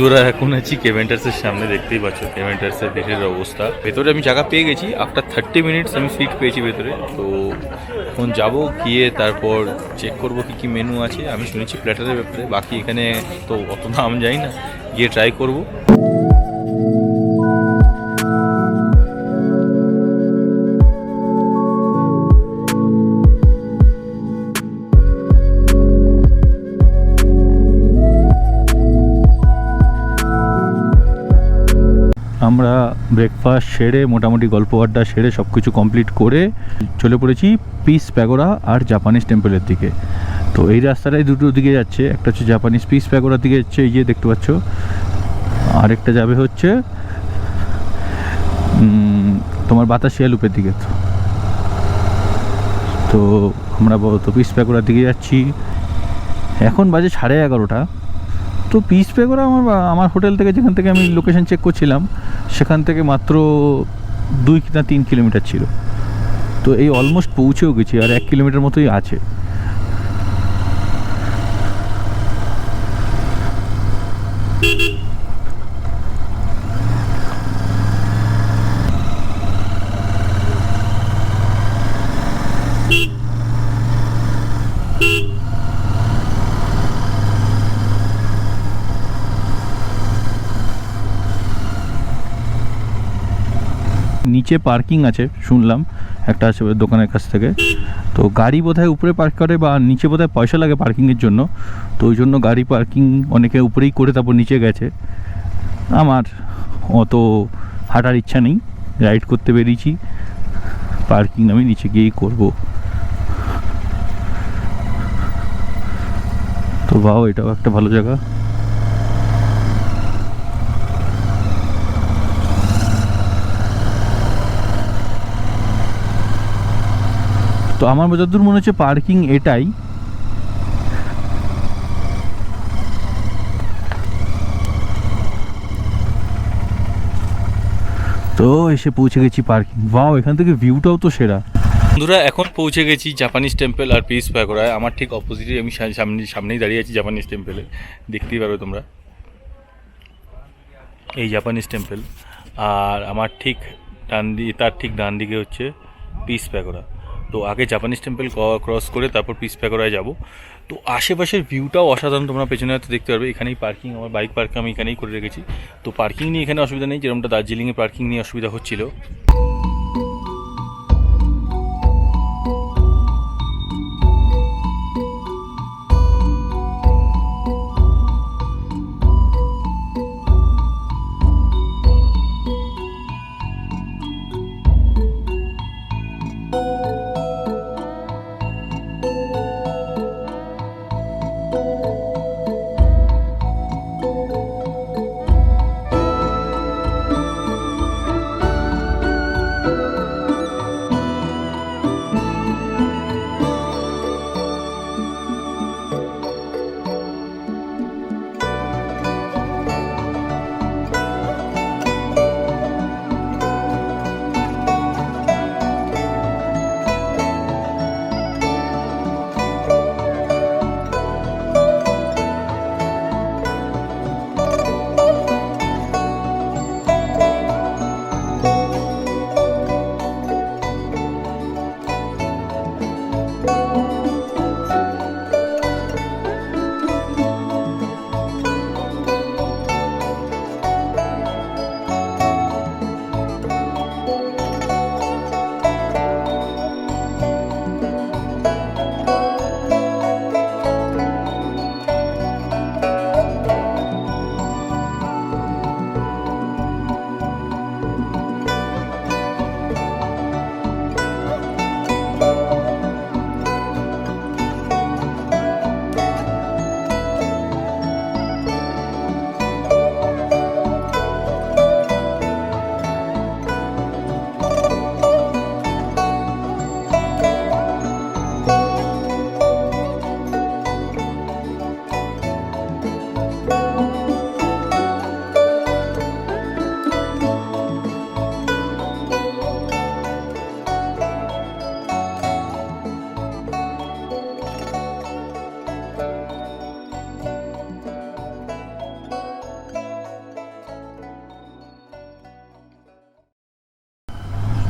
বন্ধুরা এখন আছি কেভেন্টার্সের সামনে, দেখতেই পাচ্ছ কেভেন্টার্সের ভিড়ের অবস্থা। ভেতরে আমি জায়গা পেয়ে গেছি, আফটার 30 মিনিটস আমি সিট পেয়েছি ভেতরে। তো এখন যাবো, গিয়ে তারপর চেক করবো কী কী মেনু আছে। আমি শুনেছি প্ল্যাটারের ব্যাপারে, বাকি এখানে তো অত দাম যাই না, গিয়ে ট্রাই করবো। আমরা ব্রেকফাস্ট সেরে মোটামুটি গল্প আড্ডা সেরে সব কিছু কমপ্লিট করে চলে পড়েছি পিস প্যাগোডা আর জাপানিজ টেম্পলের দিকে। তো এই রাস্তাটাই দুটো দিকে যাচ্ছে, একটা হচ্ছে জাপানিজ পিস প্যাগোডার দিকে যাচ্ছে, এই যে দেখতে পাচ্ছ, আরেকটা যাবে হচ্ছে তোমার বাতাসিয়া লুপের দিকে। তো আমরা তো পিস প্যাগোডার দিকে যাচ্ছি। এখন বাজে 11:30। তো পিস প্যাগোডা আমার হোটেল থেকে, যেখান থেকে আমি লোকেশন চেক করছিলাম, সেখান থেকে মাত্র 2 না 3 কিলোমিটার ছিল। তো এই অলমোস্ট পৌঁছেও গেছি, আর 1 কিলোমিটার মতোই আছে। নিচে পার্কিং আছে শুনলাম, একটা আছে দোকানের কাছ থেকে। তো গাড়ি বোধহয় উপরে পার্ক করে, বা নিচে বোধহয় পয়সা লাগে পার্কিংয়ের জন্য। তো ওই জন্য গাড়ি পার্কিং অনেকে উপরেই করে তারপর নিচে গেছে। আমার অত হাঁটার ইচ্ছা নেই, রাইড করতে বেরিয়েছি, পার্কিং আমি নিচে গিয়েই করব। তো বাও, এটাও একটা ভালো জায়গা। তো আমার যতদূর মনে হচ্ছে পার্কিং এটাই। তো এসে পৌঁছে গেছি পার্কিং। বাও, এখান থেকে ভিউটাও তো সেরা। বন্ধুরা এখন পৌঁছে গেছি জাপানিজ টেম্পল আর পিস প্যাগোডায়। আমার ঠিক অপোজিটে আমি সামনেই দাঁড়িয়ে আছি জাপানিজ টেম্পলে, দেখতেই পারবে তোমরা এই জাপানিজ টেম্পল। আর আমার ঠিক তার ঠিক ডান দিকে হচ্ছে পিস প্যাগোডা। তো আগে জাপানিজ টেম্পল ক্রস করে তারপর পিস প্যাগোডায় যাব। তো আশেপাশের ভিউটাও অসাধারণ, তোমরা পেছনে হয়তো দেখতে পারবে। এখানেই পার্কিং, আমার বাইক পার্কিং আমি এখানেই করে রেখেছি। তো পার্কিং নিয়ে এখানে অসুবিধা নেই, যেরকমটা দার্জিলিংয়ে পার্কিং নিয়ে অসুবিধা হচ্ছিল।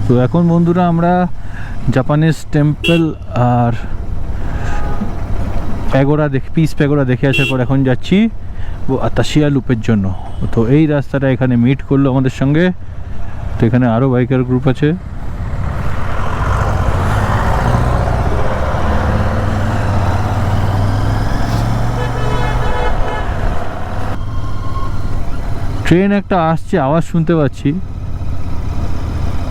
তো এখন বন্ধুরা আমরা জাপানিজ টেম্পল আর প্যাগোডা পিস প্যাগোডা দেখে আসার পর এখন যাচ্ছি আতাশিয়া লুপের জন্য। তো এই রাস্তাটা এখানে মিট করলো আমাদের সঙ্গে। তো এখানে আরও বাইকার গ্রুপ আছে। ট্রেন একটা আসছে, আওয়াজ শুনতে পাচ্ছি,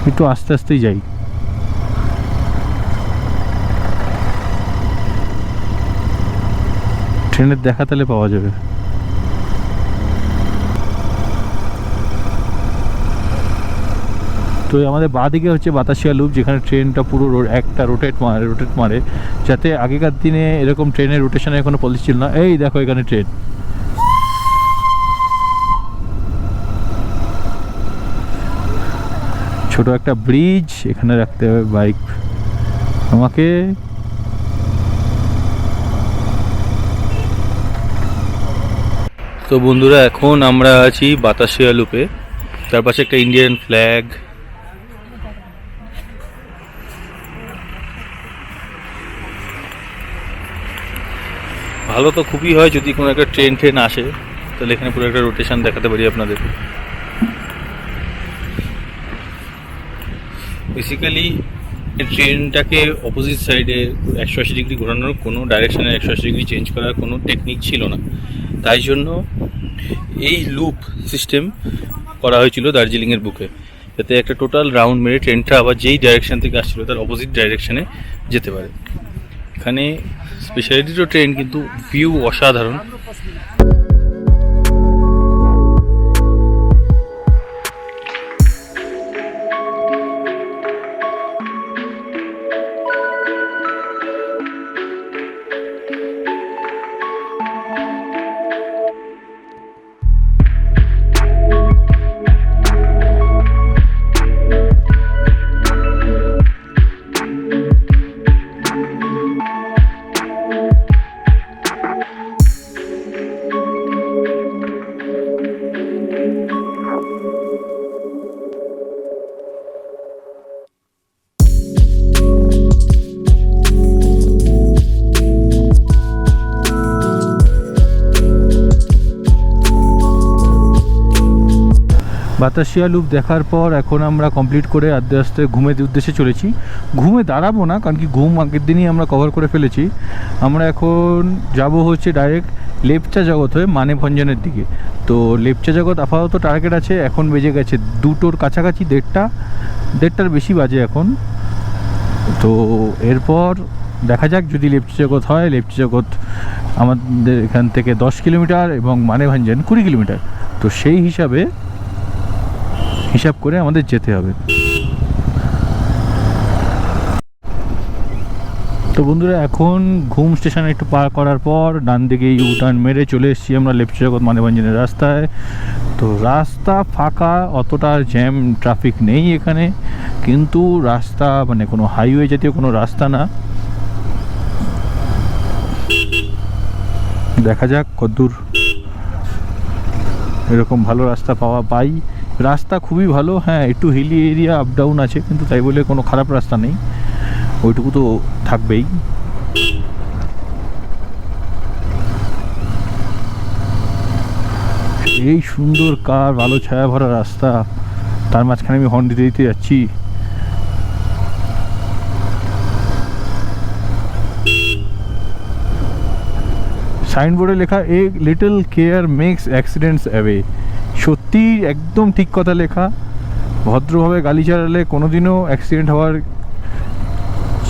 একটু আস্তে আস্তেই যাই। ট্রেনের দেখা তাহলে পাওয়া যাবে। তো আমাদের বাঁদিকে হচ্ছে বাতাসিয়া লুপ, যেখানে ট্রেনটা পুরো একটা রোটেট মারে, যাতে আগেকার দিনে এরকম ট্রেনের রোটেশনের কোনো পলিসি ছিল না। এই দেখো এখানে ট্রেন। ছোট একটা ব্রিজ, এখানে রাখতে হবে বাইক আমাকে। তো বন্ধুরা এখন আমরা আছি বাতাসিয়া লুপে, তার পাশে একটা ইন্ডিয়ান ফ্ল্যাগ। ভালো তো খুবই হয় যদি কোনো একটা ট্রেন আসে, তাহলে এখানে পুরো একটা রোটেশন দেখাতে পারি আপনাদের। বেসিক্যালি ট্রেনটাকে অপোজিট সাইডে 180 ডিগ্রি ঘোরানোর, কোনো ডাইরেকশানে 180 ডিগ্রি চেঞ্জ করার কোনো টেকনিক ছিল না। তাই জন্য এই লুপ সিস্টেম করা হয়েছিল দার্জিলিংয়ের বুকে, যাতে একটা টোটাল রাউন্ড মেরে ট্রেনটা আবার যেই ডাইরেকশান থেকে আসছিল তার অপোজিট ডাইরেকশানে যেতে পারে। এখানে স্পেশালিটি তো ট্রেন, কিন্তু ভিউ অসাধারণ। বাতাসিয়া লুপ দেখার পর এখন আমরা কমপ্লিট করে আস্তে আস্তে ঘুমের উদ্দেশ্যে চলেছি। ঘুমে দাঁড়াবো না, কারণ কি ঘুম আগের দিনই আমরা কভার করে ফেলেছি। আমরা এখন যাব হচ্ছে ডাইরেক্ট লেপচা জগৎ হয়ে ভঞ্জনের দিকে। তো লেপচা জগৎ আপাতত টার্গেট আছে, এখন বেজে গেছে 2টোর কাছাকাছি, 1:30টার বেশি বাজে এখন। তো এরপর দেখা যাক, যদি লেপচা জগৎ হয়। লেপচা জগৎ আমাদের এখান থেকে 10 কিলোমিটার এবং ভঞ্জন 20 কিলোমিটার। তো সেই হিসাব করে আমাদের যেতে হবে। তো বন্ধুরা এখন ঘুম স্টেশনে একটু পার করার পর ডান দিকে ইউটার্ন মেরে চলে এসেছি আমরা লেপচাজগৎ ভঞ্জনের রাস্তায়। তো রাস্তা ফাঁকা, অতটা জ্যাম ট্রাফিক নেই এখানে, কিন্তু রাস্তা মানে কোনো হাইওয়ে জাতীয় কোনো রাস্তা না। দেখা যাক কতদূর এরকম ভালো রাস্তা পাই। রাস্তা খুবই ভালো, হ্যাঁ একটু হিলি এরিয়া, আপ ডাউন আছে, কিন্তু তাই বলে কোনো খারাপ রাস্তা নেই, ওইটুকু তো থাকবেই। এই সুন্দর কার ভালো ছায়া ভরা রাস্তা, তার মাঝখানে আমি হর্ন দিতে যাচ্ছি। সাইনবোর্ডে লেখা a little care makes accidents away. সত্যি একদম ঠিক কথা লেখা। ভদ্রভাবে গাড়ি চালালে কোনোদিনও অ্যাক্সিডেন্ট হওয়ার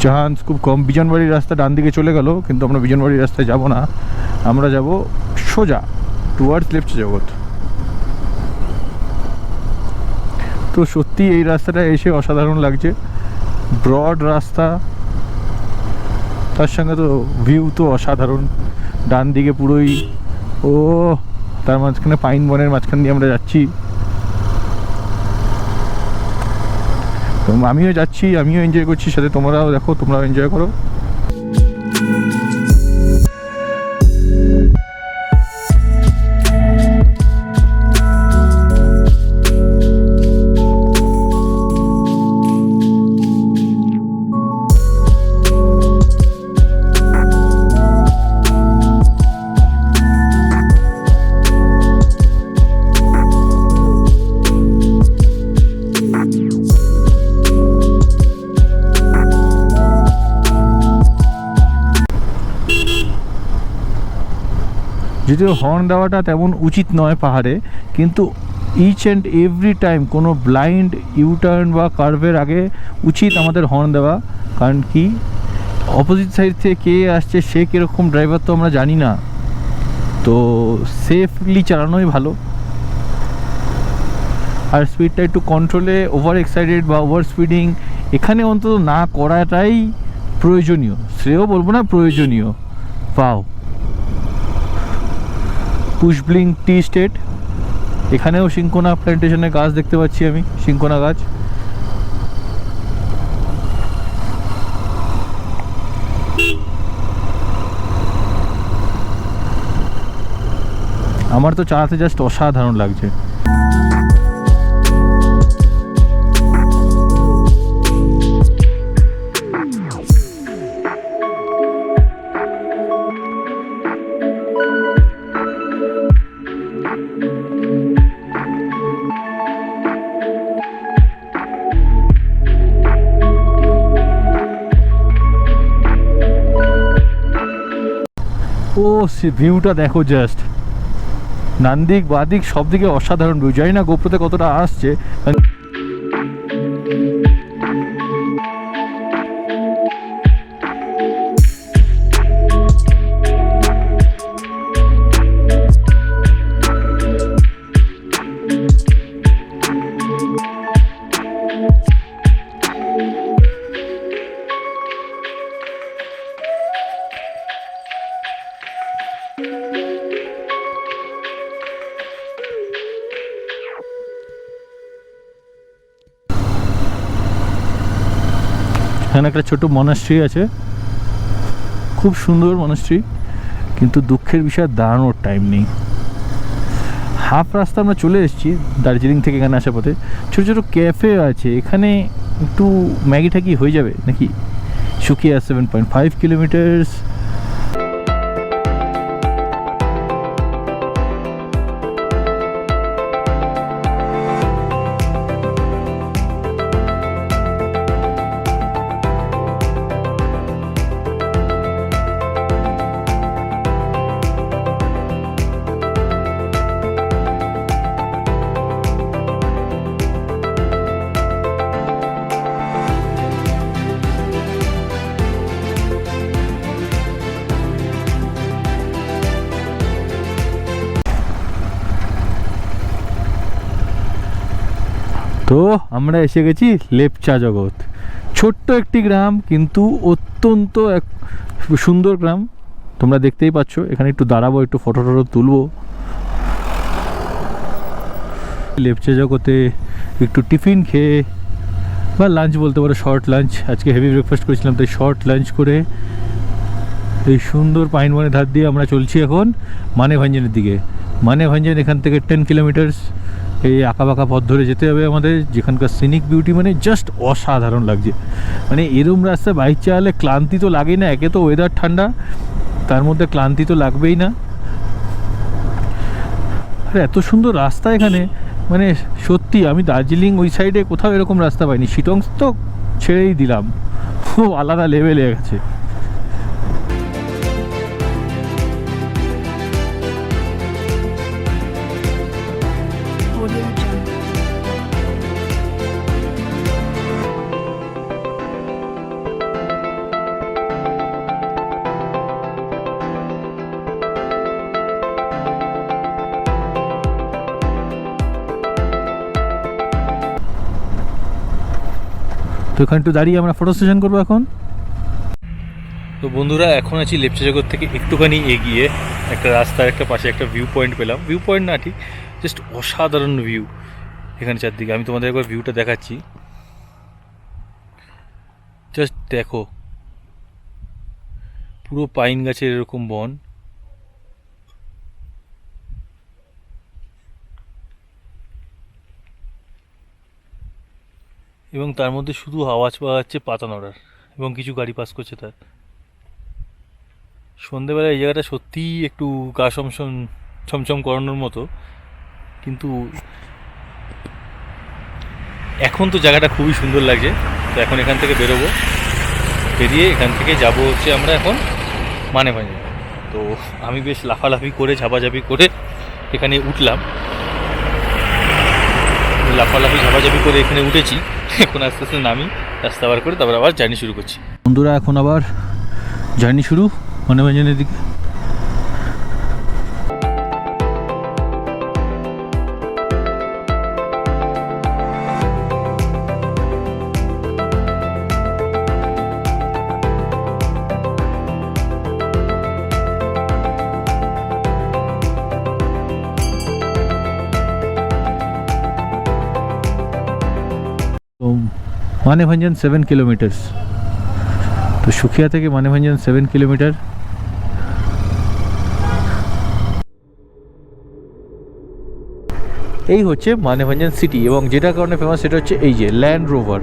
চান্স খুব কম। বিজনবাড়ির রাস্তা ডান দিকে চলে গেল, কিন্তু আমরা বিজনবাড়ির রাস্তায় যাব না, আমরা যাব সোজা টুয়ার্ডস লেপচা জগৎ। তো সত্যি এই রাস্তাটা এসে অসাধারণ লাগছে, ব্রড রাস্তা, তার সঙ্গে তো ভিউ তো অসাধারণ। ডান দিকে পুরোই তার মাঝখানে পাইন বনের মাঝখান দিয়ে আমরা যাচ্ছি। তো আমিও যাচ্ছি, আমিও এনজয় করছি, সাথে তোমরাও দেখো, তোমরাও এনজয় করো। যদিও হর্ন দেওয়াটা তেমন উচিত নয় পাহাড়ে, কিন্তু ইচ অ্যান্ড এভরি টাইম কোনো ব্লাইন্ড ইউটার্ন বা কার্ভের আগে উচিত আমাদের হর্ন দেওয়া। কারণ কি অপোজিট সাইড থেকে কে আসছে, সে কীরকম ড্রাইভার তো আমরা জানি না, তো সেফলি চালানোই ভালো। আর স্পিডটা একটু কন্ট্রোলে, ওভার এক্সাইটেড বা ওভার স্পিডিং এখানে অন্তত না করাটাই প্রয়োজনীয়, শ্রেয় বলবো না, প্রয়োজনীয়। পাও পুশব্লিং টি স্টেট, এখানেও সিংকোনা প্ল্যান্টেশনের গাছ দেখতে পাচ্ছি আমি, সিংকোনা গাছ। আমার তো চালাতে জাস্ট অসাধারণ লাগছে। ও সে ভিউটা দেখো, জাস্ট ডান দিক বাঁ দিক সব দিকে অসাধারণ ভিউ। জানি না গোপ্রোতে কতটা আসছে। এখানে একটা ছোট মনাস্ট্রি আছে, খুব সুন্দর মনাস্ট্রি, কিন্তু দুঃখের বিষয় দাঁড়ানোর টাইম নেই। হাফ রাস্তা আমরা চলে এসেছি দার্জিলিং থেকে এখানে আসার পথে। ছোটো ছোটো ক্যাফে আছে, এখানে একটু ম্যাগি ট্যাগি হয়ে যাবে নাকি। সুকিয়া 7.5 কিলোমিটার্স। তো আমরা এসে গেছি লেপচা জগৎ। ছোট্ট একটি গ্রাম, কিন্তু অত্যন্ত এক সুন্দর গ্রাম। তোমরা দেখতেই পাচ্ছ, এখানে একটু দাঁড়াবো, একটু ফটো টটো তুলবো। লেপচা জগতে একটু টিফিন খেয়ে বা লাঞ্চ বলতে পারো, শর্ট লাঞ্চ, আজকে হেভি ব্রেকফাস্ট করেছিলাম তাই শর্ট লাঞ্চ করে এই সুন্দর পাইন বনের ধার দিয়ে আমরা চলছি এখন ভাঞ্জানের দিকে। ভাঞ্জান এখান থেকে 10 কিলোমিটার্স। এই আঁকাবাঁকা পথ ধরে যেতে হবে আমাদের, যেখানকার সিনিক বিউটি মানে জাস্ট অসাধারণ লাগছে। মানে এরম রাস্তায় বাইক চালালে ক্লান্তি তো লাগেই না, একে তো ওয়েদার ঠান্ডা, তার মধ্যে ক্লান্তি তো লাগবেই না। আর এত সুন্দর রাস্তা এখানে, মানে সত্যি আমি দার্জিলিং ওই সাইডে কোথাও এরকম রাস্তা পাইনি। শিটং তো ছেড়েই দিলাম, খুব আলাদা লেভেলে গেছে। তো এখানে একটু দাঁড়িয়ে আমরা ফটো সেশন করবো এখন। তো বন্ধুরা, এখন আছি লেপচা জগৎ থেকে একটুখানি এগিয়ে একটা রাস্তার একটা পাশে একটা ভিউ পয়েন্ট পেলাম। ভিউ পয়েন্ট না ঠিক, জাস্ট অসাধারণ ভিউ এখানে চারদিকে। আমি তোমাদের একবার ভিউটা দেখাচ্ছি, জাস্ট দেখো, পুরো পাইন গাছের এরকম বন। এবং তার মধ্যে শুধু আওয়াজ পাওয়া যাচ্ছে পাতা নড়ার, এবং কিছু গাড়ি পাস করছে। তার সন্ধেবেলা এই জায়গাটা সত্যিই একটু গা ছমছম করানোর মতো, কিন্তু এখন তো জায়গাটা খুবই সুন্দর লাগছে। তো এখন এখান থেকে বেরোবো, বেরিয়ে এখান থেকে যাবো হচ্ছে আমরা এখন ভাঞ্জান। তো তো আমি বেশ লাফালাফি করে ঝাপাঝাপি করে এখানে উঠলাম, লাফালাফি ঝাপাঝাপি করে এখানে উঠেছি। এখন আস্তে আস্তে নামি, রাস্তা বার করে তারপর আবার জার্নি শুরু করছি। বন্ধুরা এখন আবার জার্নি শুরু মানেভঞ্জনের দিকে। মানেভঞ্জন 7 কিলোমিটার, তো সুখিয়া থেকে মানেভঞ্জন 7 কিলোমিটার। এই হচ্ছে মানেভঞ্জন সিটি, এবং যেটা কারণে ফেমাস সেটা হচ্ছে এই যে ল্যান্ড রোভার।